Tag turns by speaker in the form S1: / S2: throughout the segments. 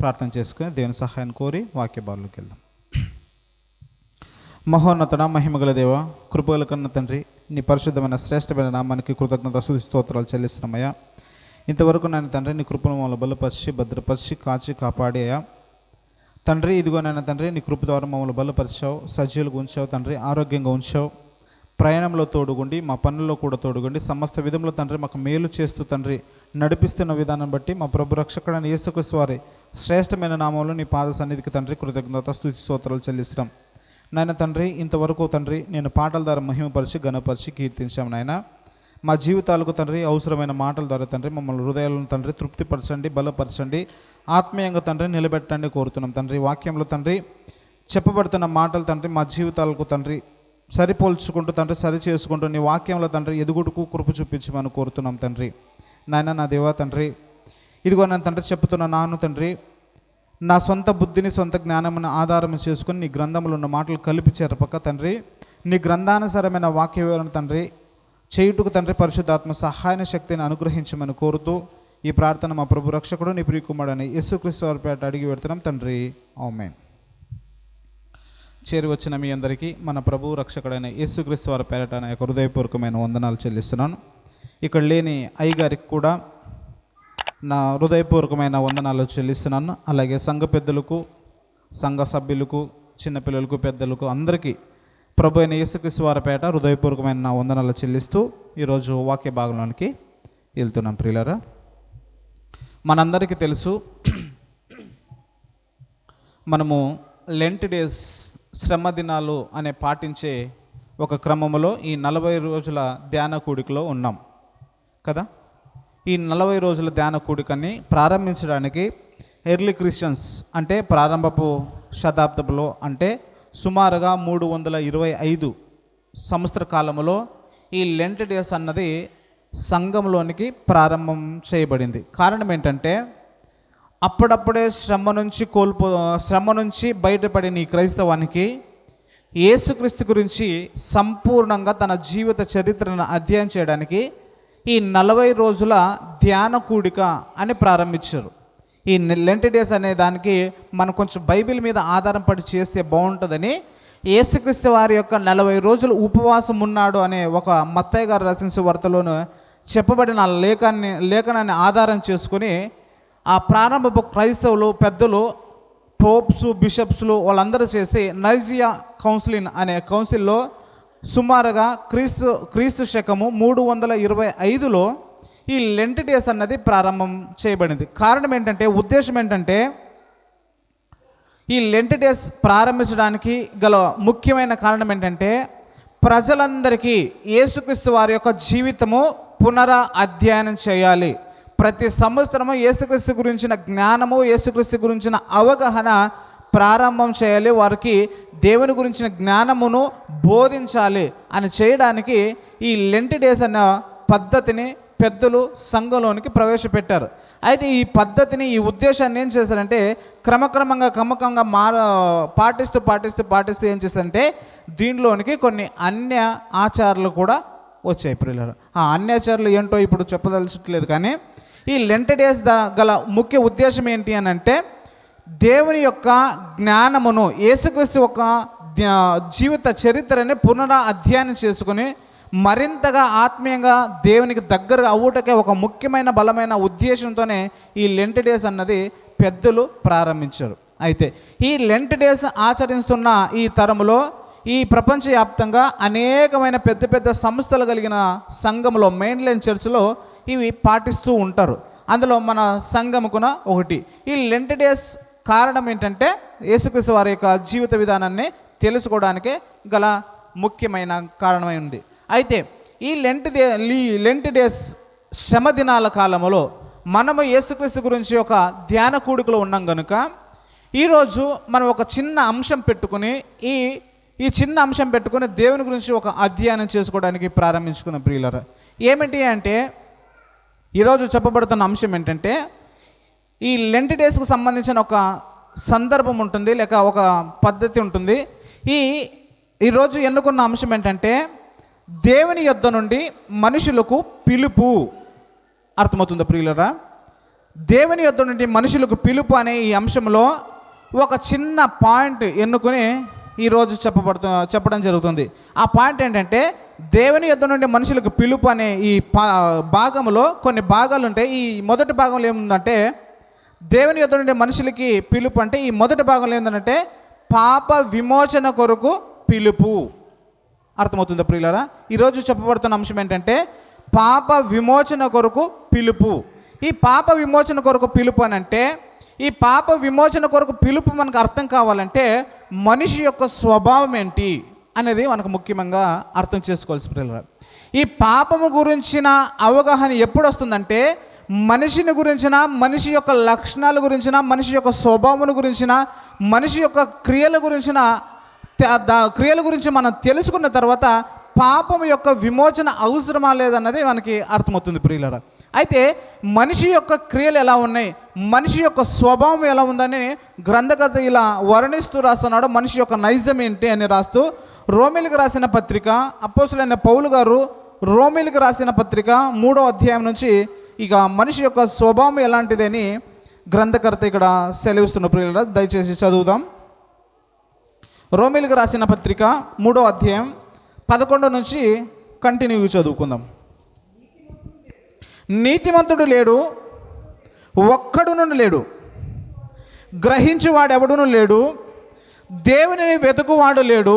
S1: ప్రార్థన చేసుకుని దేవుని సహాయాన్ని కోరి వాక్య భాగంలోకి వెళ్దాం. మహోన్నతుడ, మహిమగల దేవ, కృపగల కన్న తండ్రి, నీ పరిశుద్ధమైన శ్రేష్టమైన నామానికి కృతజ్ఞత స్తుతి స్తోత్రాలు చెల్లిస్తున్నామయ్యా. ఇంతవరకు నాయన తండ్రి నీ కృపను మమ్మల్ని బలపరిచి భద్రపరిచి కాచి కాపాడి అయ్యా తండ్రి. ఇదిగో నాయన తండ్రి నీ కృప ద్వారా మమ్మల్ని బలపరిచావు, సజీవులుగా ఉంచావు తండ్రి, ఆరోగ్యంగా ఉంచావు, ప్రయాణంలో తోడుగుండి మా పనుల్లో కూడా తోడుగుండి సమస్త విధంలో తండ్రి మాకు మేలు చేస్తూ తండ్రి నడిపిస్తున్న విధానం బట్టి మా ప్రభు రక్షకుడైన యేసుక్రీస్తు వారి శ్రేష్టమైన నామంలో నీ పాద సన్నిధికి తండ్రి కృతజ్ఞత స్తుతి స్తోత్రాలు చెల్లిస్తాం నాయన తండ్రి. ఇంతవరకు తండ్రి నేను పాటల ద్వారా మహిమపరిచి ఘనపరిచి కీర్తించాం నాయన. మా జీవితాలకు తండ్రి అవసరమైన మాటల ద్వారా తండ్రి మమ్మల్ని హృదయాలను తండ్రి తృప్తిపరచండి, బలపరచండి, ఆత్మీయంగా తండ్రి నిలబెట్టండి కోరుతున్నాం తండ్రి. వాక్యంలో తండ్రి చెప్పబడుతున్న మాటలు తండ్రి మా జీవితాలకు తండ్రి సరిపోల్చుకుంటూ తండ్రి సరి చేసుకుంటూ నీ వాక్యంలో తండ్రి ఎదుగుడుకు కృప చూపించమని కోరుతున్నాం తండ్రి. నాయన నా దేవా తండ్రి, ఇదిగో నేను తండ్రి చెప్తున్నాను తండ్రి, నా సొంత బుద్ధిని సొంత జ్ఞానమును ఆధారం చేసుకుని నీ గ్రంథంలో ఉన్న మాటలు కలిపి చేరపక తండ్రి నీ గ్రంథానుసారమైన వాక్య వివరణ తండ్రి చేయుటకు తండ్రి పరిశుద్ధాత్మ సహాయ శక్తిని అనుగ్రహించమని కోరుతూ ఈ ప్రార్థన మా ప్రభు రక్షకుడు నీ ప్రియకుమారుడని యేసుక్రీస్తు వారి పేట అడిగి పెడుతున్నాం తండ్రి, ఆమేన్. చేరి వచ్చిన మీ అందరికీ మన ప్రభు రక్షకుడైన యేసుక్రీస్తు వారి పేరట నా యొక్క హృదయపూర్వకమైన వందనాలు చెల్లిస్తున్నాను. ఇక్కడ లేని అయ్యగారికి కూడా నా హృదయపూర్వకమైన వందనాలు చెల్లిస్తున్నాను. అలాగే సంఘ పెద్దలకు, సంఘ సభ్యులకు, చిన్నపిల్లలకు, పెద్దలకు అందరికీ ప్రభు అయిన యేసుక్రీస్తు వారి పేట హృదయపూర్వకమైన నా వందనాలు చెల్లిస్తూ ఈరోజు వాక్య భాగంలోనికి వెళ్తున్నాం. ప్రియులారా, మనందరికీ తెలుసు మనము లెంట్ డేస్ శ్రమ దినాలు అనే పాటించే ఒక క్రమంలో ఈ 40 రోజుల ధ్యాన కూడికలో ఉన్నాం కదా. ఈ 40 రోజుల ధ్యాన కూడికని ప్రారంభించడానికి ఎర్లీ క్రిస్టియన్స్ అంటే ప్రారంభపు శతాబ్దంలో అంటే సుమారుగా 325 సంవత్సర కాలంలో ఈ లెంట్ డేస్ అన్నది సంఘంలోనికి ప్రారంభం చేయబడింది. కారణం ఏంటంటే అప్పుడప్పుడే శ్రమ నుంచి బయటపడిన ఈ క్రైస్తవానికి యేసుక్రీస్తు గురించి సంపూర్ణంగా తన జీవిత చరిత్రను అధ్యయనం చేయడానికి ఈ 40 రోజుల ధ్యాన కూడిక అని ప్రారంభించారు. ఈ లెంట్ డేస్ అనే దానికి మనం కొంచెం బైబిల్ మీద ఆధారం పడి చేస్తే బాగుంటుందని యేసుక్రీస్తు వారి యొక్క 40 రోజులు ఉపవాసం ఉన్నాడు అనే ఒక మత్తయి గారు రాసిన సువార్తలోను చెప్పబడిన లేఖనాన్ని ఆధారం చేసుకుని ఆ ప్రారంభ క్రైస్తవులు పెద్దలు పోప్స్, బిషప్స్లు వాళ్ళందరూ చేసి నైజియా కౌన్సిలింగ్ అనే కౌన్సిల్లో సుమారుగా క్రీస్తు శకము 325లో ఈ లెంట్ డేస్ అన్నది ప్రారంభం చేయబడింది. కారణం ఏంటంటే, ఉద్దేశం ఏంటంటే, ఈ లెంట్ డేస్ ప్రారంభించడానికి గల ముఖ్యమైన కారణం ఏంటంటే ప్రజలందరికీ యేసుక్రీస్తు వారి యొక్క జీవితము అధ్యయనం చేయాలి. ప్రతి సంవత్సరము యేసుక్రీస్తు గురించిన జ్ఞానము, యేసుక్రీస్తు గురించిన అవగాహన ప్రారంభం చేయాలి. వారికి దేవుని గురించిన జ్ఞానమును బోధించాలి అని చేయడానికి ఈ లెంట్ డేస్ అన్న పద్ధతిని పెద్దలు సంఘంలోనికి ప్రవేశపెట్టారు. అయితే ఈ పద్ధతిని, ఈ ఉద్దేశాన్ని ఏం చేశారంటే క్రమక్రమంగా పాటిస్తూ ఏం చేశారంటే దీనిలోనికి కొన్ని అన్య ఆచారాలు కూడా వచ్చాయి. ప్రియులారా, ఆ అన్యాచారాలు ఏంటో ఇప్పుడు చెప్పదలుచట్లేదు. కానీ ఈ లెంట్ డేస్ గల ముఖ్య ఉద్దేశం ఏంటి అని అంటే దేవుని యొక్క జ్ఞానమును, యేసుక్రీస్తు యొక్క జీవిత చరిత్రని అధ్యయనం చేసుకుని మరింతగా ఆత్మీయంగా దేవునికి దగ్గరగా అవ్వటకే ఒక ముఖ్యమైన బలమైన ఉద్దేశంతోనే ఈ లెంట్ డేస్ అన్నది పెద్దలు ప్రారంభించారు. అయితే ఈ లెంట్ డేస్ ఆచరిస్తున్న ఈ తరములో ఈ ప్రపంచవ్యాప్తంగా అనేకమైన పెద్ద పెద్ద సంస్థలు కలిగిన సంఘంలో మెయిన్లైన్ చర్చ్లో ఇవి పాటిస్తూ ఉంటారు. అందులో మన సంఘముకున ఒకటి. ఈ లెంట్ డేస్ కారణం ఏంటంటే యేసుక్రీస్తు వారి యొక్క జీవిత విధానాన్ని తెలుసుకోవడానికే గల ముఖ్యమైన కారణమై ఉంది. అయితే ఈ లెంట్ డేస్ శ్రమ దినాల కాలంలో మనము యేసుక్రీస్తు గురించి ఒక ధ్యాన కూడికలో ఉన్నాం కనుక ఈరోజు మనం ఒక చిన్న అంశం పెట్టుకుని ఈ చిన్న అంశం పెట్టుకుని దేవుని గురించి ఒక అధ్యయనం చేసుకోవడానికి ప్రారంభించుకున్నాం. ప్రియులారా, ఏమిటి అంటే ఈరోజు చెప్పబడుతున్న అంశం ఏంటంటే ఈ లెంట్ డేస్కి సంబంధించిన ఒక సందర్భం ఉంటుంది, లేక ఒక పద్ధతి ఉంటుంది. ఈరోజు ఎన్నుకున్న అంశం ఏంటంటే దేవుని యొద్ద నుండి మనుషులకు పిలుపు. అర్థమవుతుందా ప్రియులరా? దేవుని యొద్ద నుండి మనుషులకు పిలుపు అనే ఈ అంశంలో ఒక చిన్న పాయింట్ ఎన్నుకొని ఈరోజు చెప్పడం జరుగుతుంది. ఆ పాయింట్ ఏంటంటే, దేవుని యొద్ద నుండి మనుషులకు పిలుపు అనే ఈ భాగంలో కొన్ని భాగాలు ఉంటాయి. ఈ మొదటి భాగంలో ఏముందంటే, దేవుని యొద్ద నుండి మనుషులకి పిలుపు అంటే ఈ మొదటి భాగంలో ఏంటంటే పాప విమోచన కొరకు పిలుపు. అర్థమవుతుందా ప్రియులారా? ఈరోజు చెప్పబడుతున్న అంశం ఏంటంటే పాప విమోచన కొరకు పిలుపు. ఈ పాప విమోచన కొరకు పిలుపు అని అంటే, ఈ పాప విమోచన కొరకు పిలుపు మనకు అర్థం కావాలంటే మనిషి యొక్క స్వభావం ఏంటి అనేది మనకు ముఖ్యంగా అర్థం చేసుకోవాల్సి ప్రియులారా. ఈ పాపము గురించిన అవగాహన ఎప్పుడు వస్తుందంటే, మనిషిని గురించిన, మనిషి యొక్క లక్షణాల గురించిన, మనిషి యొక్క స్వభావం గురించిన, మనిషి యొక్క క్రియల గురించి మనం తెలుసుకున్న తర్వాత పాపం యొక్క విమోచన అవసరమా లేదన్నది మనకి అర్థమవుతుంది ప్రియులారా. అయితే మనిషి యొక్క క్రియలు ఎలా ఉన్నాయి, మనిషి యొక్క స్వభావం ఎలా ఉందని గ్రంథకర్త ఇలా వర్ణిస్తూ రాస్తున్నాడు. మనిషి యొక్క నైజం ఏంటి అని రాస్తూ రోమీలకు రాసిన పత్రిక, అపోస్తులైన పౌలు గారు రోమీలకు రాసిన పత్రిక 3వ అధ్యాయం నుంచి ఇక మనిషి యొక్క స్వభావం ఎలాంటిదని గ్రంథకర్త ఇక్కడ సెలవిస్తున్న ప్రియులారా. దయచేసి చదువుదాం. రోమీలకు రాసిన పత్రిక 3వ అధ్యాయం 11 నుంచి కంటిన్యూ చదువుకుందాం. నీతిమంతుడు లేడు, ఒక్కడును లేడు, గ్రహించువాడెవడును లేడు, దేవునిని వెతుకువాడు లేడు,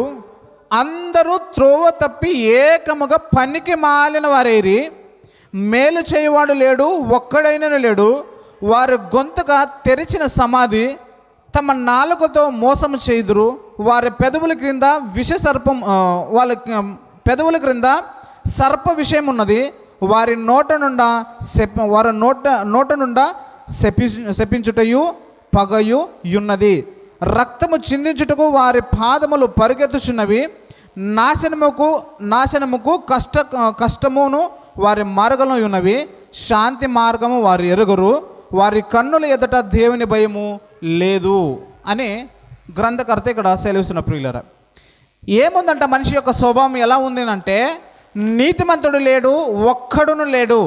S1: అందరూ త్రోవ తప్పి ఏకముగా పనికి మాలిన వారేరి, మేలు చేయవాడు లేడు, ఒక్కడైనను లేడు. వారి గొంతుగా తెరిచిన సమాధి, తమ నాలుకతో మోసము చేయుదురు. వారి పెదవుల క్రింద వాళ్ళ పెదవుల క్రింద సర్ప విషయం ఉన్నది. వారి నోట నుండా శపించుటయు పగయు ఉన్నది. రక్తము చిందించుటకు వారి పాదములు పరుగెత్తుచున్నవి. నాశనముకు కష్టమును వారి మార్గంలో ఉన్నవి. శాంతి మార్గము వారు ఎరుగరు. వారి కన్నుల ఎదుట దేవుని భయము లేదు అని గ్రంథకర్త ఇక్కడ సెలవుస్తున్న ప్రియులారా. ఏముందంట మనిషి యొక్క స్వభావం ఎలా ఉంది అంటే, నీతిమంతుడు లేడు, ఒక్కడును లేడు.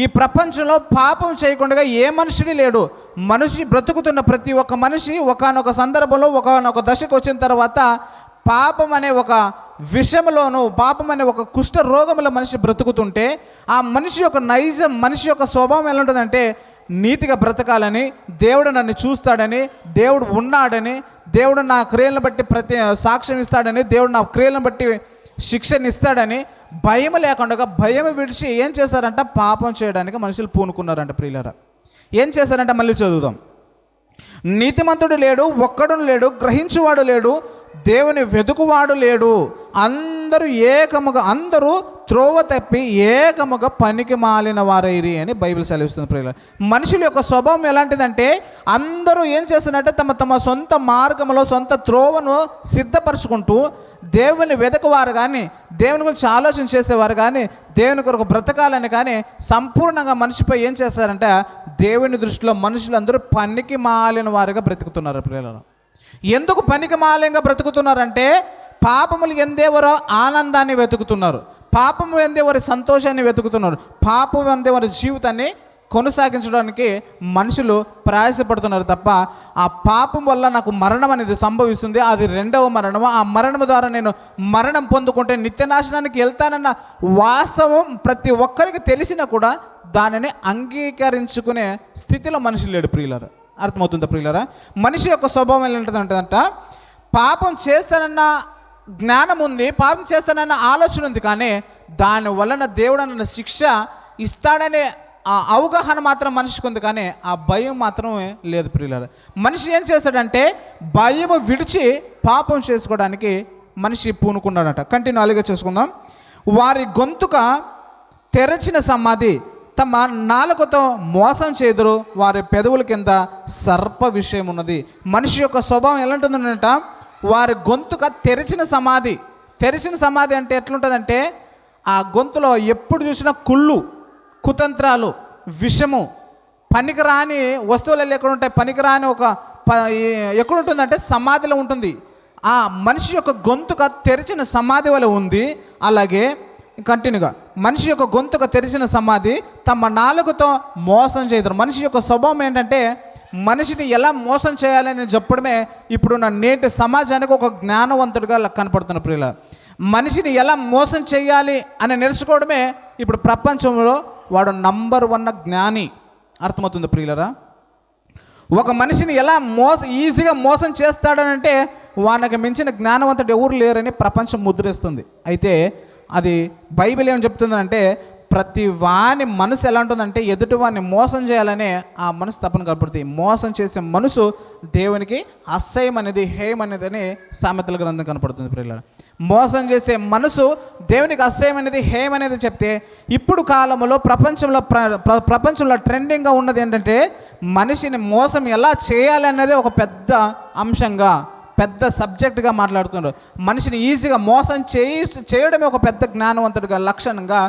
S1: ఈ ప్రపంచంలో పాపం చేయకుండా ఏ మనిషిని లేడు. మనిషి బ్రతుకుతున్న ప్రతి ఒక్క మనిషి ఒకానొక సందర్భంలో ఒకానొక దశకు వచ్చిన తర్వాత పాపం అనే ఒక విషయంలోనూ, పాపం అనే ఒక కుష్ఠ రోగంలో మనిషి బ్రతుకుతుంటే, ఆ మనిషి యొక్క నైజం, మనిషి యొక్క స్వభావం ఎలా ఉంటుందంటే, నీతిగా బ్రతకాలని, దేవుడు నన్ను చూస్తాడని, దేవుడు ఉన్నాడని, దేవుడు నా క్రియలను బట్టి సాక్ష్యం ఇస్తాడని, దేవుడు నా క్రియలను బట్టి శిక్షణ ఇస్తాడని భయం లేకుండా, భయం విడిచి ఏం చేశారంట, పాపం చేయడానికి మనుషులు పూనుకున్నారంట ప్రియులారా. ఏం చేశారంట మళ్ళీ చదువుదాం. నీతిమంతుడు లేడు, ఒక్కడును లేడు, గ్రహించువాడు లేడు, దేవుని వెతుకువాడు లేడు. అందరూ త్రోవ తప్పి ఏకముగా పనికి మాలిన వారైరి అని బైబిల్ సెలవిస్తుంది ప్రియులారా. మనుషుల యొక్క స్వభావం ఎలాంటిదంటే, అందరూ ఏం చేస్తున్నారంటే తమ సొంత మార్గంలో సొంత త్రోవను సిద్ధపరచుకుంటూ దేవుని వెతకవారు కానీ, దేవుని గురించి ఆలోచన చేసేవారు కానీ, దేవుని కొరకు బ్రతకాలని కానీ సంపూర్ణంగా మనిషిపై ఏం చేస్తారంటే, దేవుని దృష్టిలో మనుషులందరూ పనికి మాలిన వారుగా బ్రతుకుతున్నారు ప్రియులారా. ఎందుకు పనికి మాలినంగా బ్రతుకుతున్నారంటే, పాపములు ఎందేవారో ఆనందాన్ని వెతుకుతున్నారు, పాపము ఎందేవారి సంతోషాన్ని వెతుకుతున్నారు, పాపం ఎందేవారి జీవితాన్ని కొనసాగించడానికి మనుషులు ప్రయాసపడుతున్నారు తప్ప, ఆ పాపం వల్ల నాకు మరణం అనేది సంభవిస్తుంది, అది రెండవ మరణము, ఆ మరణం ద్వారా నేను మరణం పొందుకుంటే నిత్యనాశనానికి వెళ్తానన్న వాస్తవం ప్రతి ఒక్కరికి తెలిసినా కూడా దానిని అంగీకరించుకునే స్థితిలో మనిషి లేడు ప్రియులారా. అర్థమవుతుందా ప్రియులారా? మనిషి యొక్క స్వభావం ఏంటంటే, పాపం చేస్తానన్న జ్ఞానం ఉంది, పాపం చేస్తానన్న ఆలోచన ఉంది, కానీ దాని వలన దేవుడు అన్న శిక్ష ఇస్తాడనే ఆ అవగాహన మాత్రం మనిషికి ఉంది, కానీ ఆ భయం మాత్రమే లేదు ప్రియులారా. మనిషి ఏం చేశాడంటే, భయం విడిచి పాపం చేసుకోవడానికి మనిషి పూనుకున్నాడట. కంటిన్యూ అలాగే చేసుకుందాం. వారి గొంతుక తెరచిన సమాధి, తమ నాలుకతో మోసం చేదురు. వారి పెదవుల కింద సర్ప విషయం ఉన్నది. మనిషి యొక్క స్వభావం ఎలా ఉంటుందంట, వారి గొంతుక తెరిచిన సమాధి. తెరిచిన సమాధి అంటే ఎట్లుంటుందంటే, ఆ గొంతులో ఎప్పుడు చూసినా కుళ్ళు, కుతంత్రాలు, విషము, పనికిరాని వస్తువులు ఎక్కడ ఉంటాయి, పనికిరాని ఒక ఎక్కడ ఉంటుందంటే సమాధిలో ఉంటుంది. ఆ మనిషి యొక్క గొంతుక తెరిచిన సమాధి వల్ల ఉంది. అలాగే కంటిన్యూగా, మనిషి యొక్క గొంతుక తెరిచిన సమాధి తమ నాలుకతో మోసం చేయదు. మనిషి యొక్క స్వభావం ఏంటంటే మనిషిని ఎలా మోసం చేయాలని చెప్పడమే ఇప్పుడున్న నేటి సమాజానికి ఒక జ్ఞానవంతుడిగా కనపడుతున్న ప్రియుల. మనిషిని ఎలా మోసం చేయాలి అని నేర్చుకోవడమే ఇప్పుడు ప్రపంచంలో వాడు నంబర్ 1 జ్ఞాని. అర్థమవుతుంది ప్రియులరా? ఒక మనిషిని ఎలా ఈజీగా మోసం చేస్తాడనంటే వానికి మించిన జ్ఞానవంతుడు ఎవరు లేరని ప్రపంచం ముద్రేస్తుంది. అయితే అది బైబిల్ ఏం చెప్తుందంటే ప్రతి వాని మనసు ఎలా ఉంటుందంటే ఎదుటి వాడిని మోసం చేయాలనే ఆ మనసు తప్పని కనపడుతుంది. మోసం చేసే మనసు దేవునికి అసహ్యం అనేది, హేయం అనేది అని సామెతల గ్రంథం కనపడుతుంది ప్రియులారా. మోసం చేసే మనసు దేవునికి అసహ్యం అనేది, హేయం అనేది చెప్తే ఇప్పుడు కాలంలో ప్రపంచంలో ట్రెండింగ్గా ఉన్నది ఏంటంటే మనిషిని మోసం ఎలా చేయాలి అనేది ఒక పెద్ద అంశంగా, పెద్ద సబ్జెక్టుగా మాట్లాడుతున్నారు. మనిషిని ఈజీగా మోసం చేయడమే ఒక పెద్ద జ్ఞానవంతుడిగా లక్షణంగా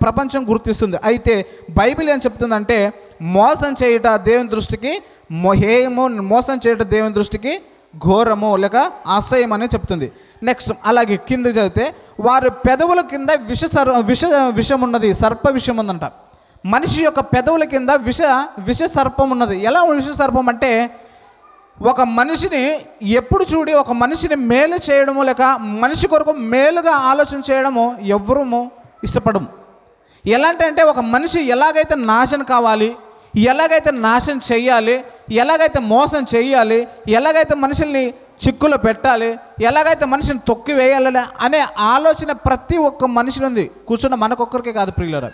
S1: ప్రపంచం గుర్తిస్తుంది. అయితే బైబిల్ ఏం చెప్తుందంటే మోసం చేయట దేవుని దృష్టికి హేయము, మోసం చేయట దేవుని దృష్టికి ఘోరము లేక అసహ్యం అని చెప్తుంది. నెక్స్ట్ అలాగే కింద చదివితే వారి పెదవుల కింద విషం ఉన్నది, సర్ప విషం ఉందంట. మనిషి యొక్క పెదవుల కింద విష సర్పం ఉన్నది. ఎలా విష సర్పం అంటే ఒక మనిషిని ఎప్పుడు చూడి ఒక మనిషిని మేలు చేయడము లేక మనిషి కొరకు మేలుగా ఆలోచన చేయడము ఎవ్వరూ ఇష్టపడము. ఎలాంటి ఒక మనిషి ఎలాగైతే నాశనం కావాలి, ఎలాగైతే నాశనం చెయ్యాలి, ఎలాగైతే మోసం చెయ్యాలి, ఎలాగైతే మనుషుల్ని చిక్కులో పెట్టాలి, ఎలాగైతే మనిషిని తొక్కి వేయాలి అనే ఆలోచన ప్రతి ఒక్క మనిషిలో ఉంది. కూర్చున్న మనకొక్కరికే కాదు ప్రియులారా,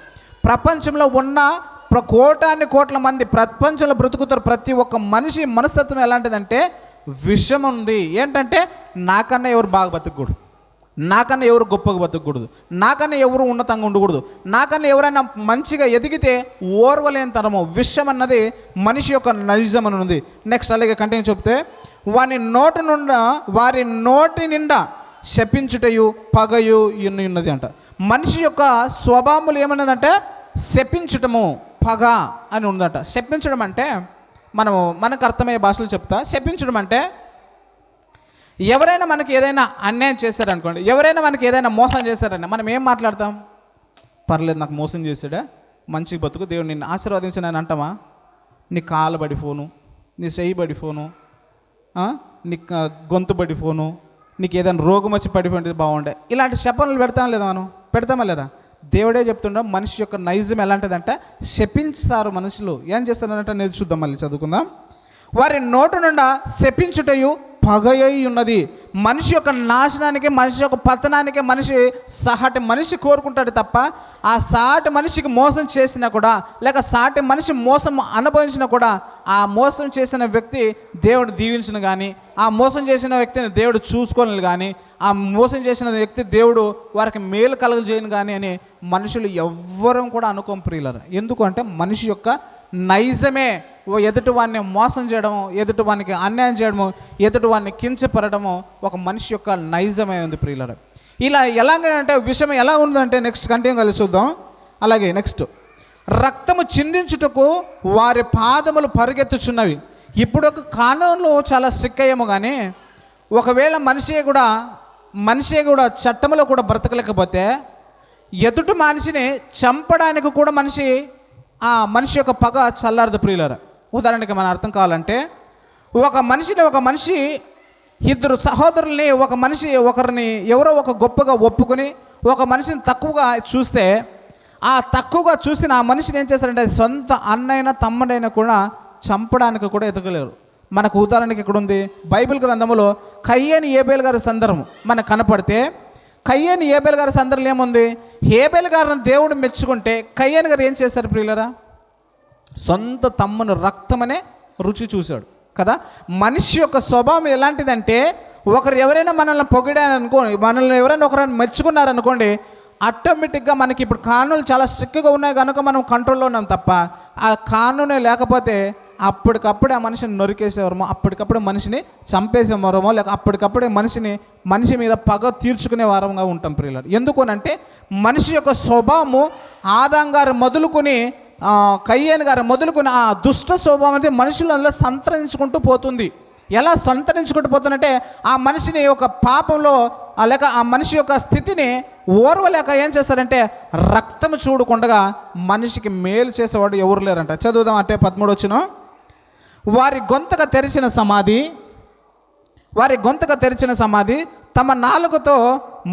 S1: ప్రపంచంలో ఉన్న కోట్ల మంది ప్రపంచంలో బ్రతుకుతారు ప్రతి ఒక్క మనిషి మనస్తత్వం ఎలాంటిదంటే విషం ఉంది. ఏంటంటే నాకన్నా ఎవరు బాగా బతకూడదు, నాకన్నా ఎవరు గొప్పగా బతకూడదు, నాకన్నా ఎవరు ఉన్నతంగా ఉండకూడదు, నాకన్నా ఎవరైనా మంచిగా ఎదిగితే ఓర్వలేని తరము. విషం అన్నది మనిషి యొక్క నైజం అని ఉంది. నెక్స్ట్ అలాగే కంటిన్యూ చెప్తే వారి నోటి నిండా శపించుటయు పగయు ఇన్ని ఉన్నది అంట. మనిషి యొక్క స్వభావములు ఏమన్నదంటే శపించటము, పగ అని ఉందట. శపించడం అంటే మనకు అర్థమయ్యే భాషలో చెప్తా. శపించడం అంటే ఎవరైనా మనకి ఏదైనా అన్యాయం చేశారనుకోండి, ఎవరైనా మనకి ఏదైనా మోసం చేశారని మనం ఏం మాట్లాడతాం? పర్లేదు, నాకు మోసం చేశాడా, మంచిగా బతుకు, దేవుడు నిన్ను ఆశీర్వదించిన అని అంటామా? నీ కాలు బడి ఫోను, నీ చెయ్యి బడి ఫోను, నీ గొంతు బడి ఫోను, నీకు ఏదైనా రోగం వచ్చి పడిపోయింది బాగుండే, ఇలాంటి శపనలు పెడతామా లేదా? దేవుడే చెప్తుండ మనిషి యొక్క నైజం ఎలాంటిదంటే శపించుతారు మనుషులు. ఏం చేస్తారంటే నేను చూద్దాం, మళ్ళీ చదువుకుందాం. వారి నోటు నుండా శపించుటయు పగయై ఉన్నది. మనిషి యొక్క నాశనానికి, మనిషి యొక్క పతనానికి సాటి మనిషి కోరుకుంటాడు తప్ప ఆ సాటి మనిషికి మోసం చేసినా కూడా లేక సాటి మనిషి మోసం అనుభవించినా కూడా ఆ మోసం చేసిన వ్యక్తి దేవుడు దీవించిన కానీ, ఆ మోసం చేసిన వ్యక్తిని దేవుడు చూసుకోని కానీ, ఆ మోసం చేసిన వ్యక్తి దేవుడు వారికి మేలు కలుగజేయను కానీ అని మనుషులు ఎవ్వరూ కూడా అనుకోం ప్రియులారా. ఎందుకు అంటే మనిషి యొక్క నైజమే ఎదుటివాడిని మోసం చేయడము, ఎదుటివానికి అన్యాయం చేయడము, ఎదుటివాడిని కించపరడము ఒక మనిషి యొక్క నైజమే ఉంది ప్రియులారా. ఇలా ఎలాగంటే విషయం ఎలా ఉందంటే నెక్స్ట్ కంటిన్యూ కలిసి చూద్దాం. అలాగే నెక్స్ట్ రక్తము చిందించుటకు వారి పాదములు పరిగెత్తుచున్నవి. ఇప్పుడు ఒక కానూన్లు చాలా స్ట్రిక్ట్ అయ్యేమో కానీ ఒకవేళ మనిషి కూడా చట్టంలో కూడా బ్రతకలేకపోతే ఎదుటి మనిషిని చంపడానికి కూడా ఆ మనిషి యొక్క పగ చల్లారదు ప్రియులారా. ఉదాహరణకి మన అర్థం కావాలంటే ఒక మనిషి ఇద్దరు సహోదరుల్ని ఒకరిని ఎవరో ఒక గొప్పగా ఒప్పుకొని ఒక మనిషిని తక్కువగా చూస్తే ఆ తక్కువగా చూసిన ఆ మనిషిని ఏం చేస్తారంటే సొంత అన్నైనా తమ్ముడైనా కూడా చంపడానికి కూడా ఎదగలేరు. మనకు ఉదాహరణకి ఇక్కడ ఉంది బైబిల్ గ్రంథంలో కయ్యేని ఏబేల్ గారి సందర్భం మనకు కనపడితే, కయ్యేని ఏబేల్ గారి సందర్భం ఏముంది? ఏబేల్ గారిని దేవుడు మెచ్చుకుంటే కయ్యేని గారు ఏం చేశారు ప్రియులరా? సొంత తమ్ముని రక్తమనే రుచి చూశాడు కదా. మనిషి యొక్క స్వభావం ఎలాంటిదంటే ఒకరు ఎవరైనా మనల్ని పొగిడారనుకోండి, మనల్ని ఎవరైనా ఒకరైనా మెచ్చుకున్నారనుకోండి, ఆటోమేటిక్గా మనకి ఇప్పుడు కానూన్లు చాలా స్ట్రిక్ట్గా ఉన్నాయి కనుక మనం కంట్రోల్లో ఉన్నాం తప్ప ఆ కానూనే లేకపోతే అప్పటికప్పుడే ఆ మనిషిని నరికేసేవారమో, అప్పటికప్పుడే మనిషిని చంపేసేవారమో, లేక అప్పటికప్పుడే మనిషి మీద పగ తీర్చుకునే వారంగా ఉంటాం ప్రియులారా. ఎందుకనంటే మనిషి యొక్క స్వభావము ఆదాం గారు మొదలుకొని కయ్యేను గారు మొదలుకొని ఆ దుష్ట స్వభావం అయితే మనుషులలో సంతరించుకుంటూ పోతుంది. ఎలా సంతరించుకుంటూ పోతుందంటే ఆ మనిషిని ఒక పాపంలో లేక ఆ మనిషి యొక్క స్థితిని ఓర్వలేక ఏం చేస్తారంటే రక్తం చూడకుండా మనిషికి మేలు చేసేవాడు ఎవరు లేరంట. చదువుదాం అంటే 13 వచ్చిన వారి గొంతుక తెరిచిన సమాధి తమ నాలుకతో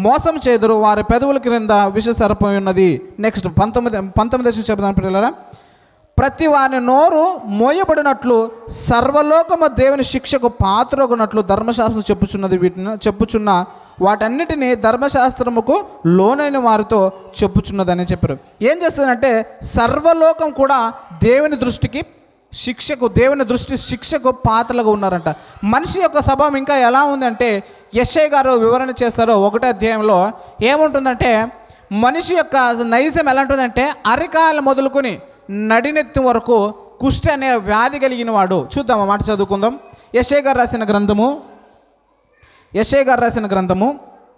S1: మోసం చేదురు, వారి పెదవుల క్రింద విష సర్పం ఉన్నది. నెక్స్ట్ 19 చెప్తాను పిల్లరా. ప్రతి వాని నోరు మోయబడినట్లు సర్వలోకము దేవుని శిక్షకు పాత్రగునట్లు ధర్మశాస్త్రం చెప్పుచున్న వాటన్నిటినీ ధర్మశాస్త్రముకు లోనైన వారితో చెప్పుచున్నదని చెప్పారు. ఏం చేస్తుందంటే సర్వలోకం కూడా దేవుని దృష్టి శిక్షకు పాత్రలుగా ఉన్నారంట. మనిషి యొక్క స్వభావం ఇంకా ఎలా ఉందంటే యెషయా గారు వివరణ చేస్తారు 1వ అధ్యాయంలో. ఏముంటుందంటే మనిషి యొక్క నైజం ఎలా ఉంటుందంటే అరికాల మొదలుకొని నడినెత్తి వరకు కుష్టి అనే వ్యాధి కలిగిన వాడు. చూద్దాం ఆ మాట చదువుకుందాం. యెషయా గారు రాసిన గ్రంథము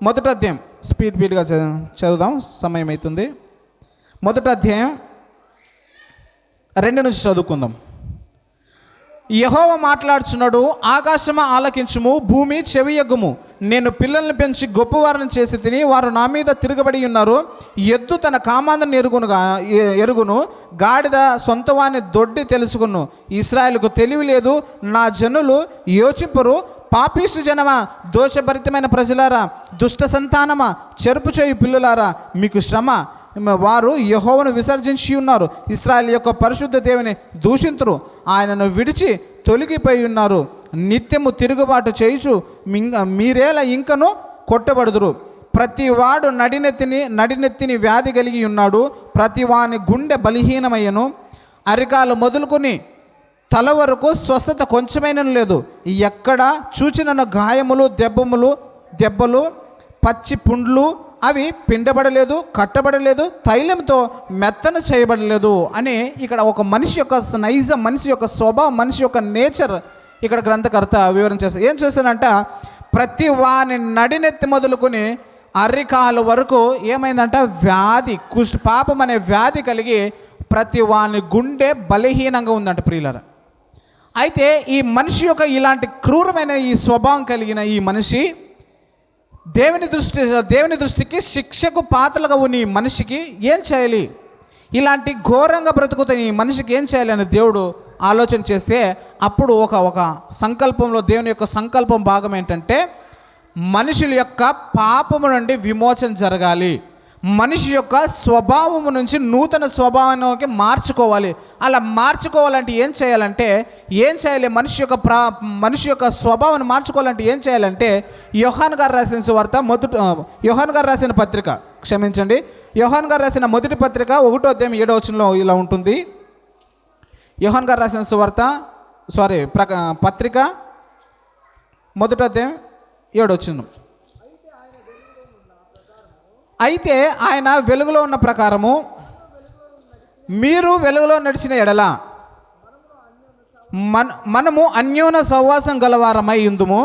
S1: 1వ అధ్యాయం స్పీడ్గా చదువుదాం, సమయం అవుతుంది. 1వ అధ్యాయం 2 నుంచి చదువుకుందాం. యెహోవా మాట్లాడుచున్నాడు, ఆకాశమా ఆలకించుము, భూమి చెవియగ్గుము. నేను పిల్లల్ని పెంచి గొప్పవారిని చేసి తిని వారు నా మీద తిరగబడి ఉన్నారు. ఎద్దు తన కామాంధను ఎరుగును, గాడిద సొంతవాని దొడ్డి తెలుసుకును. ఇశ్రాయేలుకు తెలివి లేదు, నా జనులు యోచింపరు. పాపిష్టి జనమా, దోషభరితమైన ప్రజలారా, దుష్ట సంతానమా, చెరుపు చేయు పిల్లులారా, మీకు శ్రమ. వారు యెహోవాను విసర్జించి ఉన్నారు, ఇశ్రాయేలు యొక్క పరిశుద్ధ దేవుని దూషింతురు, ఆయనను విడిచి తొలగిపోయి ఉన్నారు. నిత్యము తిరుగుబాటు చేయుచు మీరేలా ఇంకను కొట్టబడుదురు. ప్రతి వాడు నడినెత్తిని వ్యాధి కలిగి ఉన్నాడు, ప్రతి వాని గుండె బలహీనమయ్యను. అరికాలు మొదలుకొని తల వరకు స్వస్థత కొంచెమైనా లేదు. ఎక్కడ చూచిన గాయములు దెబ్బలు పచ్చి పుండ్లు అవి పిండబడలేదు, కట్టబడలేదు, తైలంతో మెత్తన చేయబడలేదు అని ఇక్కడ ఒక మనిషి యొక్క నైజం, మనిషి యొక్క స్వభావం, మనిషి యొక్క నేచర్ ఇక్కడ గ్రంథకర్త వివరణ చేస్తారు. ఏం చేస్తానంట ప్రతి వాని నడినెత్తి మొదలుకొని అరికాల వరకు ఏమైందంట వ్యాధి, పాపం అనే వ్యాధి కలిగి ప్రతి వాని గుండె బలహీనంగా ఉందంట ప్రియులారా. అయితే ఈ మనిషి యొక్క ఇలాంటి క్రూరమైన ఈ స్వభావం కలిగిన ఈ మనిషి దేవుని దృష్టికి శిక్షకు పాత్రలుగా ఉన్న ఈ మనిషికి ఏం చేయాలి, ఇలాంటి ఘోరంగా బ్రతుకుతున్న ఈ మనిషికి ఏం చేయాలి అని దేవుడు ఆలోచన చేస్తే అప్పుడు ఒక సంకల్పంలో దేవుని యొక్క సంకల్పం భాగం ఏంటంటే మనుషుల యొక్క పాపము నుండి విమోచన జరగాలి, మనిషి యొక్క స్వభావము నుంచి నూతన స్వభావానికి మార్చుకోవాలి. అలా మార్చుకోవాలంటే ఏం చేయాలి, మనిషి యొక్క స్వభావాన్ని మార్చుకోవాలంటే ఏం చేయాలంటే యోహాను గారు రాసిన పత్రిక యోహాను గారు రాసిన మొదటి పత్రిక 1వ అధ్యాయం 7వ వచనంలో ఇలా ఉంటుంది. యోహాను గారు రాసిన పత్రిక 1వ అధ్యాయం 7వ వచనం. అయితే ఆయన వెలుగులో ఉన్న ప్రకారము మీరు వెలుగులో నడిచిన ఎడల మనము అన్యోన్య సహవాసం గలవారమై ఉందుము.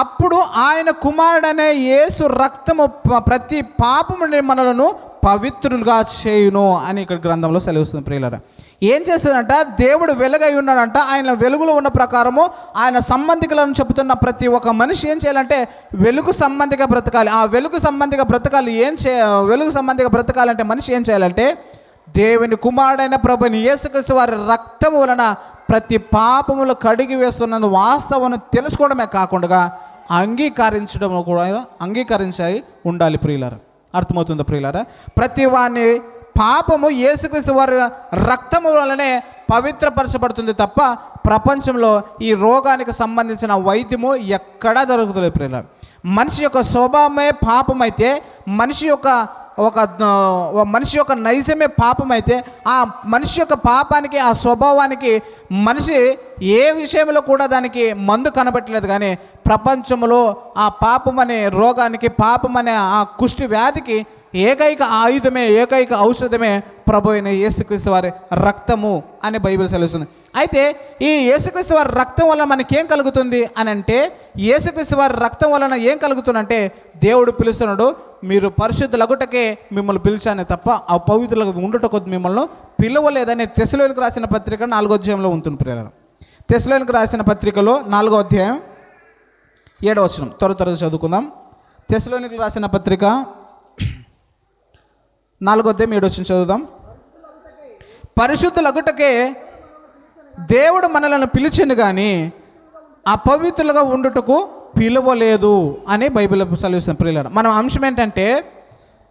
S1: అప్పుడు ఆయన కుమారుడనే యేసు రక్తము ప్రతి పాపము నుండి మనలను పవిత్రులుగా చేయును అని ఇక్కడ గ్రంథంలో సెలవుస్తుంది ప్రియులారా. ఏం చేస్తుందంట దేవుడు వెలుగై ఉన్నాడంట, ఆయన వెలుగులో ఉన్న ప్రకారము ఆయన సంబంధికులను చెబుతున్న ప్రతి ఒక్క మనిషి ఏం చేయాలంటే వెలుగు సంబంధిగా బ్రతకాలి. ఆ వెలుగు సంబంధిగా బ్రతకాలంటే మనిషి ఏం చేయాలంటే దేవుని కుమారుడైన ప్రభుని యేసుక్రీస్తు వారి రక్తము వలన ప్రతి పాపములు కడిగి వేస్తున్న వాస్తవాన్ని తెలుసుకోవడమే కాకుండా అంగీకరించి ఉండాలి ప్రియులారా. అర్థమవుతుందా ప్రియులారా? ప్రతి వాని పాపము యేసుక్రీస్తు వారి రక్తము వలనే పవిత్రపరచబడుతుంది తప్ప ప్రపంచంలో ఈ రోగానికి సంబంధించిన వైద్యము ఎక్కడా దొరుకుతలేదు ప్రియులారా. మనిషి యొక్క స్వభావమే పాపమైతే, మనిషి యొక్క నైజమే పాపమైతే ఆ మనిషి యొక్క పాపానికి, ఆ స్వభావానికి మనిషి ఏ విషయంలో కూడా దానికి మందు కనబట్టలేదు. కానీ ప్రపంచంలో ఆ పాపం అనే రోగానికి, పాపం అనే ఆ కుష్టి వ్యాధికి ఏకైక ఆయుధమే, ఏకైక ఔషధమే ప్రభు అయిన యేసుక్రీస్తు వారి రక్తము అని బైబిల్ సెలవుస్తుంది. అయితే ఈ యేసుక్రీస్తు వారి రక్తం వల్ల మనకేం కలుగుతుంది అని అంటే, యేసుక్రీస్తు వారి రక్తం వలన ఏం కలుగుతుందంటే దేవుడు పిలుస్తున్నాడు, మీరు పరిశుద్ధులగుటకే మిమ్మల్ని పిలిచానే తప్ప అపవిత్రులకు ఉండుటకు మిమ్మల్ని పిలవలేదని తెస్సలోనికీయులకు రాసిన పత్రిక 4వ అధ్యాయంలో ఉంటుంది ప్రియులారా. తెస్సలోనికీయులకు రాసిన పత్రికలో 4వ అధ్యాయం 7వ వచనం త్వరగా చదువుకుందాం. తెస్సలోనికీయులకు రాసిన పత్రిక 4వ అధ్యాయం 7వ వచనం చదువుదాం. పరిశుద్ధులగుటకే దేవుడు మనలను పిలిచిండు కానీ అపవిత్రులుగా ఉండుటకు పిలువలేదు అని బైబిల్ సెలవిస్తుంది. ప్రియులారా, మన అంశం ఏంటంటే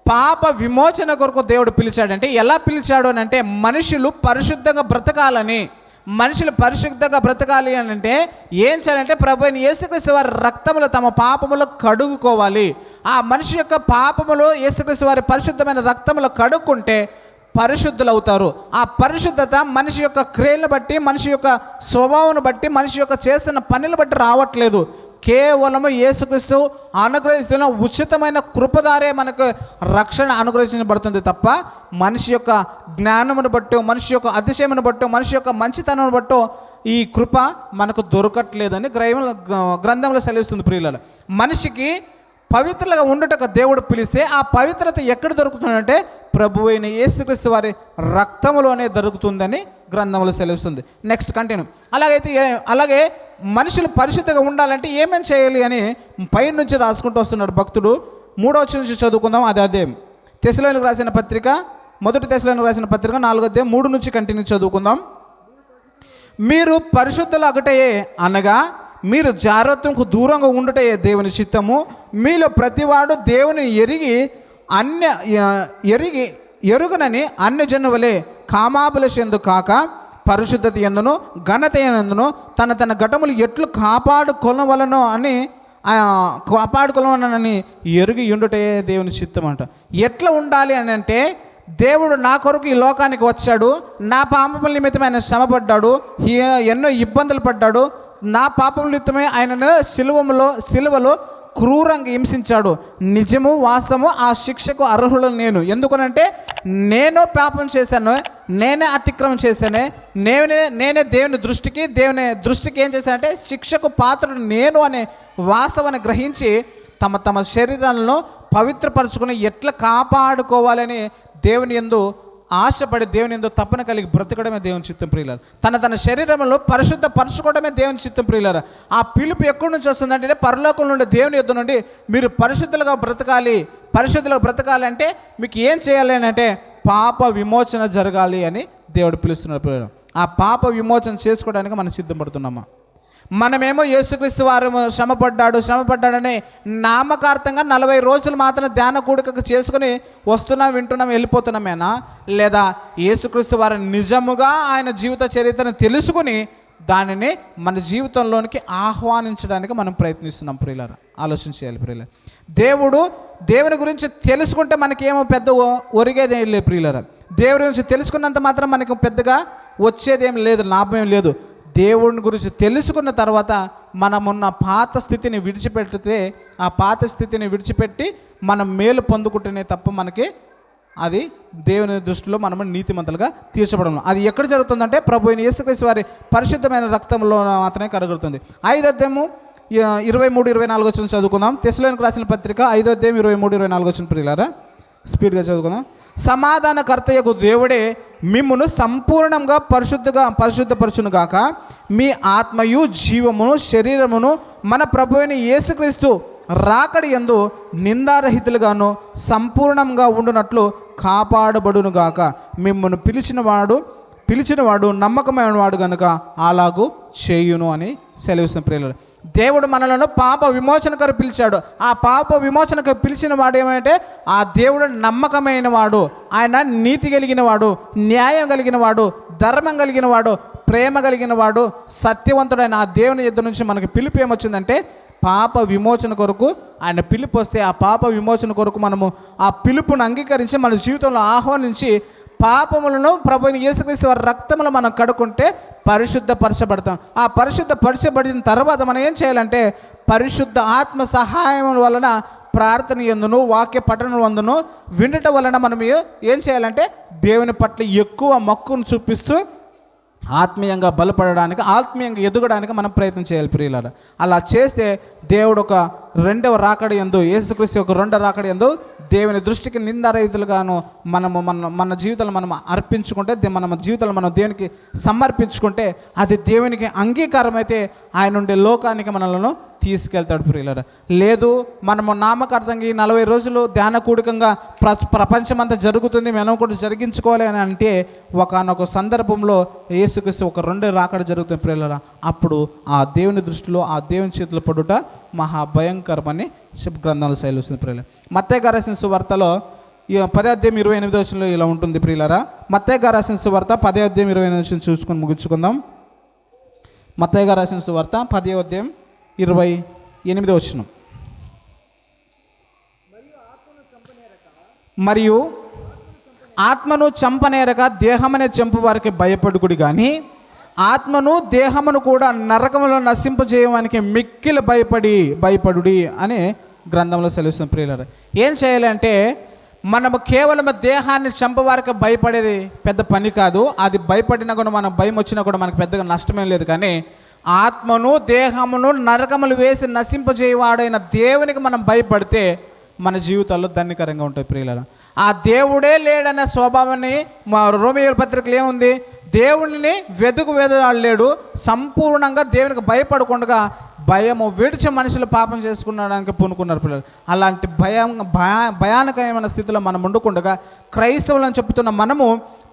S1: పాప విమోచన కొరకు దేవుడు పిలిచాడంటే ఎలా పిలిచాడు అని అంటే మనుషులు పరిశుద్ధంగా బ్రతకాలని. మనుషులు పరిశుద్ధంగా బ్రతకాలి అని అంటే ఏం చేయాలంటే ప్రభు అయిన యేసుక్రీస్తు వారి రక్తములు తమ పాపములు కడుగుకోవాలి. ఆ మనిషి యొక్క పాపములు యేసుక్రీస్తు వారి పరిశుద్ధమైన రక్తములు కడుక్కుంటే పరిశుద్ధులు అవుతారు. ఆ పరిశుద్ధత మనిషి యొక్క క్రియలను బట్టి, మనిషి యొక్క స్వభావం బట్టి, మనిషి యొక్క చేస్తున్న పనులు బట్టి రావట్లేదు. కేవలము యేసుక్రీస్తు అనుగ్రహిస్తున్న ఉచితమైన కృపదారే మనకు రక్షణ అనుగ్రహించబడుతుంది తప్ప మనిషి యొక్క జ్ఞానమును బట్టో, మనిషి యొక్క అతిశయమును బట్టో, మనిషి యొక్క మంచితనమును బట్టో ఈ కృప మనకు దొరకట్లేదని గ్రంథంలో సెలవిస్తుంది. ప్రియులారా, మనిషికి పవిత్రలుగా ఉండటకు దేవుడు పిలిస్తే ఆ పవిత్రత ఎక్కడ దొరుకుతుందంటే ప్రభు అయిన యేసుక్రీస్తు వారి రక్తములోనే దొరుకుతుందని గ్రంథంలో సెలవుస్తుంది. Next continue. అలాగే మనుషులు పరిశుద్ధంగా ఉండాలంటే ఏమేమి చేయాలి అని పై నుంచి రాసుకుంటూ వస్తున్నాడు భక్తుడు. 3వ వచనం నుంచి చదువుకుందాం. అదే తెస్సలోనికీయులకు రాసిన పత్రిక, 1 తెస్సలోనికీయులకు రాసిన పత్రిక 4వ అధ్యాయం 3 నుంచి కంటిన్యూ చదువుకుందాం. మీరు పరిశుద్ధులు అగుటయే అనగా మీరు జారత్వంకు దూరంగా ఉండుటయే దేవుని చిత్తము. మీలో ప్రతివాడు దేవుని ఎరుగునని అన్యజనువలే కామాభిలషందు కాక పరిశుద్ధత ఎందును ఘనత ఎందును తన ఘటములు ఎట్లు కాపాడుకోవాలని ఎరిగి ఉండుటయే దేవుని చిత్తం అంట. ఎట్లా ఉండాలి అని అంటే దేవుడు నా కొరకు ఈ లోకానికి వచ్చాడు, నా పాపముల నిమిత్తమే ఆయన శ్రమపడ్డాడు, ఎన్నో ఇబ్బందులు పడ్డాడు, నా పాపముల నిమిత్తమే ఆయనను సిలువలో క్రూరంగా హింసించాడు. నిజము వాస్తవము, ఆ శిక్షకు అర్హుడు నేను. ఎందుకనంటే నేను పాపం చేశాను, నేనే అతిక్రమం చేశాను, నేనే దేవుని దృష్టికి ఏం చేశానంటే శిక్షకు పాత్రుడు నేను అనే వాస్తవాన్ని గ్రహించి తమ శరీరాలను పవిత్రపరచుకుని ఎట్లా కాపాడుకోవాలని దేవుని యందు ఆశపడి, దేవుని యందు తపన కలిగి బ్రతకడమే దేవుని చిత్తం. ప్రియులారా, తన శరీరంలో పరిశుద్ధపరచుకోవడమే దేవుని చిత్తం. ప్రియులారా, ఆ పిలుపు ఎక్కడి నుంచి వస్తుందంటే పరలోకం నుండి, దేవుని యొద్ద నుండి మీరు పరిశుద్ధులుగా బ్రతకాలి అంటే మీకు ఏం చేయాలి అని అంటే పాప విమోచన జరగాలి అని దేవుడు పిలుస్తున్నాడు. ప్రియులారా, ఆ పాప విమోచన చేసుకోవడానికి మనం సిద్ధపడుతున్నామా? మనమేమో యేసుక్రీస్తు వారు శ్రమపడ్డాడని నామకార్థంగా 40 రోజులు మాత్రం ధ్యాన కూడికకు చేసుకుని వింటున్నాం వెళ్ళిపోతున్నామేనా? లేదా యేసుక్రీస్తు వారు నిజముగా ఆయన జీవిత చరిత్రను తెలుసుకుని దానిని మన జీవితంలోనికి ఆహ్వానించడానికి మనం ప్రయత్నిస్తున్నాం? ప్రియులారా, ఆలోచన చేయాలి. ప్రియులారా, దేవుని గురించి తెలుసుకుంటే మనకేమో పెద్ద ఒరిగేది ఏం లేదు. ప్రియులారా, దేవుని గురించి తెలుసుకున్నంత మాత్రం మనకు పెద్దగా వచ్చేదేం లేదు, లాభం ఏం లేదు. దేవుని గురించి తెలుసుకున్న తర్వాత మనమున్న పాత స్థితిని విడిచిపెడితే, ఆ పాత స్థితిని విడిచిపెట్టి మనం మేలు పొందుకుంటేనే తప్ప మనకి అది దేవుని దృష్టిలో మనము నీతిమంతులుగా తీర్చబడము. అది ఎక్కడ జరుగుతుందంటే ప్రభు అయిన యేసుక్రీస్తు వారి పరిశుద్ధమైన రక్తంలో మాత్రమే కలుగుతుంది. 5వ అధ్యాయము 23-24 వచనం చదువుకుందాం. తెస్సలోనికీయులకు రాసిన పత్రిక 5వ అధ్యాయం 23-24 వచనం. ప్రియులారా, స్పీడ్గా చదువుకుందాం. సమాధానకర్తయగు దేవుడే మిమ్మును సంపూర్ణంగా పరిశుద్ధపరచునుగాక, మీ ఆత్మయు జీవమును శరీరమును మన ప్రభు అయిన యేసుక్రీస్తు రాకడి యందు నిందారహితులుగాను సంపూర్ణంగా ఉండునట్లు కాపాడబడునుగాక. మిమ్మల్ని పిలిచినవాడు నమ్మకమైన వాడు కనుక అలాగూ చేయును అని సెలవిస్తున్న. ప్రియులారా, దేవుడు మనలను పాప విమోచనకరు పిలిచాడు. ఆ పాప విమోచనకు పిలిచిన వాడు ఏమంటే ఆ దేవుడు నమ్మకమైన వాడు, ఆయన నీతి కలిగిన వాడు, న్యాయం కలిగిన వాడు, ధర్మం కలిగిన వాడు, ప్రేమ కలిగిన వాడు, సత్యవంతుడైన ఆ దేవుని యొద్ద నుంచి మనకి పిలుపు ఏమొచ్చిందంటే పాప విమోచన కొరకు ఆయన పిలుపు వస్తే ఆ పాప విమోచన కొరకు మనము ఆ పిలుపును అంగీకరించి మన జీవితంలో ఆహ్వానించి పాపములను ప్రభువైన యేసుక్రీస్తు వారి రక్తములు మనం కడుక్కుంటే పరిశుద్ధపరచబడతాం. ఆ పరిశుద్ధపరచబడిన తర్వాత మనం ఏం చేయాలంటే పరిశుద్ధ ఆత్మ సహాయం వలన ప్రార్థన యందును వాక్య పఠనం వందును వినటం వలన మనం ఏం చేయాలంటే దేవుని పట్ల ఎక్కువ మక్కువను చూపిస్తూ ఆత్మీయంగా బలపడడానికి, ఆత్మీయంగా ఎదగడానికి మనం ప్రయత్నం చేయాలి. ప్రియులారా, అలా చేస్తే దేవుడు ఒక రెండవ రాకడ యందు, యేసుక్రీస్తు యొక్క రెండవ రాకడ యందు దేవుని దృష్టికి నిందారహితులుగాను మన జీవితాలు మనం అర్పించుకుంటే, మన జీవితాలు మనం దేవునికి సమర్పించుకుంటే అది దేవునికి అంగీకారం అయితే ఆయన నుండి లోకానికి మనలను తీసుకెళ్తాడు ప్రియులారా. లేదు మనము నామకార్థంగా ఈ 40 రోజులు ధ్యాన కూడికంగా ప్రపంచమంతా జరుగుతుంది, మనం కూడా జరిగించుకోవాలి అని అంటే ఒకనొక సందర్భంలో యేసుక్రీస్తు ఒక రెండో రాకడ జరుగుతుంది ప్రియులారా. అప్పుడు ఆ దేవుని దృష్టిలో ఆ దేవుని చేతులు పడుట మహాభయంకరమని గ్రంథాలు శైలిస్తుంది ప్రియులారా. మత్తయి గారు రాసిన సువార్తలో 10:28 ఇలా ఉంటుంది ప్రియులారా. మత్తయి గారు రాసిన సువార్త 10:28 చూసుకొని ముగించుకుందాం. మత్తయి గారు రాసిన సువార్త 10:28. మరియు ఆత్మను చంపనేరక దేహమనే చంపు వారికి భయపడుకుడి కానీ ఆత్మను దేహమును కూడా నరకములో నశింపజేయడానికి మిక్కిలి భయపడుడి అని గ్రంథంలో సెలవుస్తుంది ప్రియులారా. ఏం చేయాలి అంటే మనము కేవలం దేహాన్ని చంపవారికి భయపడేది పెద్ద పని కాదు. అది భయపడినా కూడా మనం భయం వచ్చినా కూడా మనకు పెద్దగా నష్టమేం లేదు. కానీ ఆత్మను దేహమును నరకములు వేసి నశింపజేయవాడైన దేవునికి మనం భయపడితే మన జీవితాల్లో ధన్యకరంగా ఉంటుంది ప్రియులారా. ఆ దేవుడే లేడనే స్వభావాన్ని రోమియోల పత్రికలు ఏముంది, దేవుడిని వెదులాడలేడు, సంపూర్ణంగా దేవునికి భయపడకుండా భయము విడిచి మనుషులు పాపం చేసుకునడానికి పూనుకున్నారు పిల్లలు. అలాంటి భయానకమైన స్థితిలో మనం ఉండకుండా క్రైస్తవులను చెప్తున్న మనము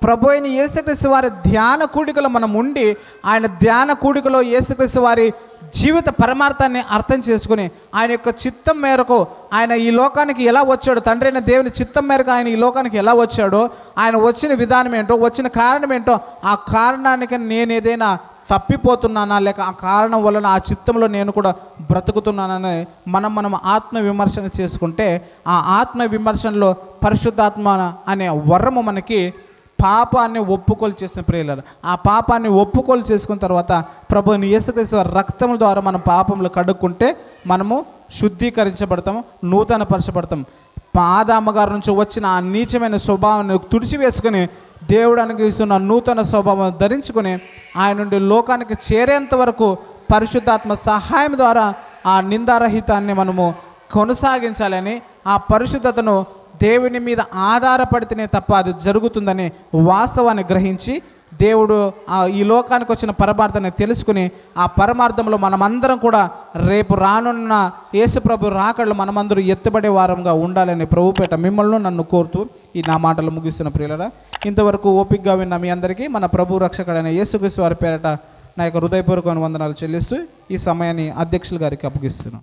S1: ప్రభు అయిన యేసుక్రీస్తు వారి ధ్యాన కూడికలో మనం ఉండి ఆయన ధ్యాన కూడికలో యేసుక్రీస్తు వారి జీవిత పరమార్థాన్ని అర్థం చేసుకుని ఆయన యొక్క చిత్తం మేరకు ఆయన ఈ లోకానికి ఎలా వచ్చాడో, తండ్రి అయిన దేవుని చిత్తం మేరకు ఆయన ఈ లోకానికి ఎలా వచ్చాడో, ఆయన వచ్చిన విధానం ఏంటో, వచ్చిన కారణం ఏంటో, ఆ కారణానికి నేను ఏదైనా తప్పిపోతున్నానా లేక ఆ కారణం వలన ఆ చిత్తంలో నేను కూడా బ్రతుకుతున్నానని మనం ఆత్మ విమర్శన చేసుకుంటే ఆ ఆత్మ విమర్శనలో పరిశుద్ధాత్మ అనే వరము మనకి పాపాన్ని ఒప్పుకోలు చేసిన ప్రియులారా. ఆ పాపాన్ని ఒప్పుకోలు చేసుకున్న తర్వాత ప్రభువుని యేసుక్రీస్తు వారి రక్తముల ద్వారా మనం పాపములు కడుక్కుంటే మనము శుద్ధీకరించబడతాము, నూతన పరచబడతాం. ఆదాము గారి నుంచి వచ్చిన ఆ నీచమైన స్వభావాన్ని తుడిచివేసుకుని దేవుడు అనుగ్రహిస్తున్న నూతన స్వభావం ధరించుకుని ఆయన నుండి లోకానికి చేరేంత వరకు పరిశుద్ధాత్మ సహాయం ద్వారా ఆ నిందారహితాన్ని మనము కొనసాగించాలని, ఆ పరిశుద్ధతను దేవుని మీద ఆధారపడితేనే తప్ప అది జరుగుతుందని వాస్తవాన్ని గ్రహించి దేవుడు ఈ లోకానికి వచ్చిన పరమార్థాన్ని తెలుసుకుని ఆ పరమార్థంలో మనమందరం కూడా రేపు రానున్న యేసుప్రభు రాకడలో మనమందరూ ఎత్తబడే వారంగా ఉండాలని ప్రభుపేట మిమ్మల్ని నన్ను కోరుతూ ఈ నా మాటలు ముగిస్తున్న ప్రియులారా. ఇంతవరకు ఓపికగా విన్న మీ అందరికీ మన ప్రభు రక్షకుడైన యేసుక్రీస్తు వారి పేరట నా యొక్క హృదయపూర్వక వందనాలు చెల్లిస్తూ ఈ సమయాన్ని అధ్యక్షుల గారికి అప్పగిస్తున్నాను.